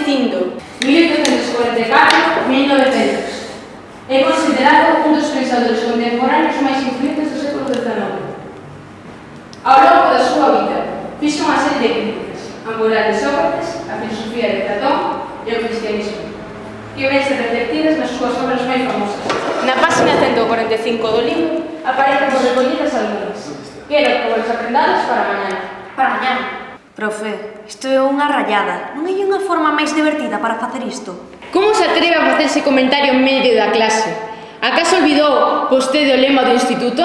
dicindo 1844-1900. É considerado un dos pensadores contemporáneos máis influentes do século XIX. Ao longo da súa vida, fixo unha serie de críticas a moral de Sócrates, a filosofía de Platón e o cristianismo, que vense reflectidas nas súas obras máis famosas. Na página 145 do libro aparecen por recollidas algunhas. Quero que vos aprendados para mañana. Para mañana. Profe, isto é unha rayada. Non hai unha forma máis divertida para facer isto? Como se atreve a facer ese comentario en medio da clase? Acaso olvidou vostede o lema do instituto?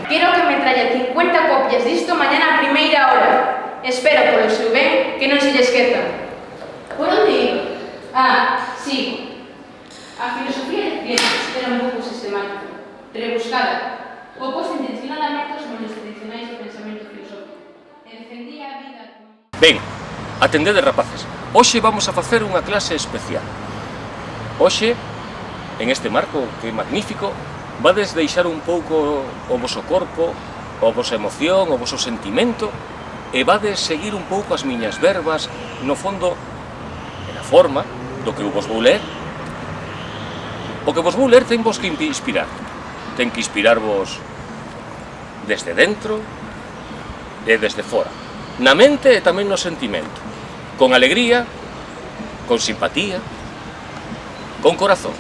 Quero que me traia 50 copias disto mañana a primeira hora. Espero polo seu ben que non se lle esqueza. Por onde iba? Sí. A filosofía de ciencias era un pouco sistemática, rebuscada, oposta intencionadamente aos modelos tradicionais do pensamento filosófico. E defendía a vida... Ben, atendede rapaces, hoxe vamos a facer unha clase especial. Hoxe, en este marco que é magnífico, vades deixar un pouco o voso corpo, a vosa emoción, o voso sentimento, e vades seguir un pouco as miñas verbas, no fondo, na forma do que eu vos vou ler. O que vos vou ler ten vos que inspirar. Ten que inspirarvos desde dentro e desde fora. Na mente e tamén no sentimento. Con alegría, con simpatía, con corazón.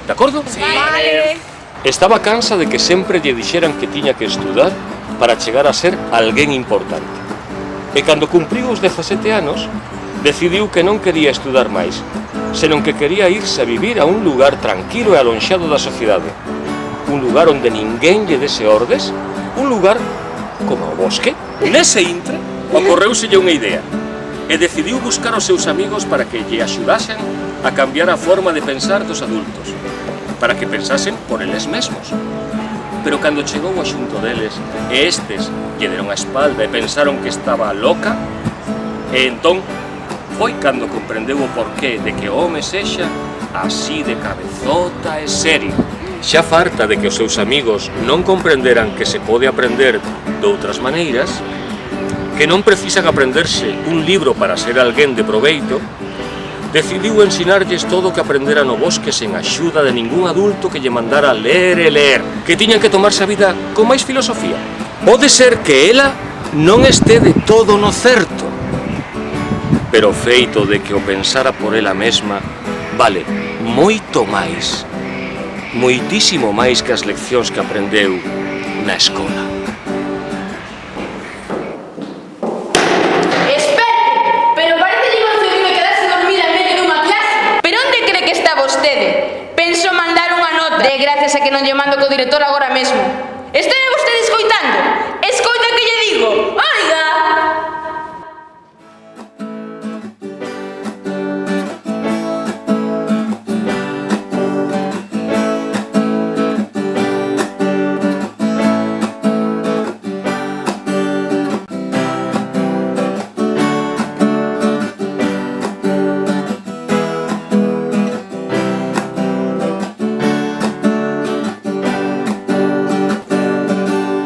De acordo? Sí. Vale. Estaba cansa de que sempre lle dixeran que tiña que estudar para chegar a ser alguén importante. E cando cumpriu os 17 anos, decidiu que non quería estudar máis, senón que quería irse a vivir a un lugar tranquilo e alonxado da sociedade. Un lugar onde ninguén lle dese ordes, un lugar como o bosque. Nese intre, ocorreuselle unha idea, e decidiu buscar os seus amigos para que lle axudasen a cambiar a forma de pensar dos adultos, para que pensasen por eles mesmos. Pero cando chegou a xunto deles, e estes lle deron a espalda e pensaron que estaba loca, e entón foi cando comprendeu o porqué de que o home sexa así de cabezota e serio. Xa farta de que os seus amigos non comprenderan que se pode aprender doutras maneiras, que non precisan aprenderse un libro para ser alguén de proveito, decidiu ensinarlles todo o que aprendera no bosque sen axuda de ningún adulto que lle mandara ler e ler, que tiñan que tomarse a vida con máis filosofía. Pode ser que ela non este de todo no certo, pero o feito de que o pensara por ela mesma vale moito máis, moitísimo máis que as leccións que aprendeu na escola. Espere, pero parece concedible quedarse dormida en medio dunha clase. Pero onde cree que está vostede? Penso mandar unha nota. De gracias a que non lle mando co director agora mesmo.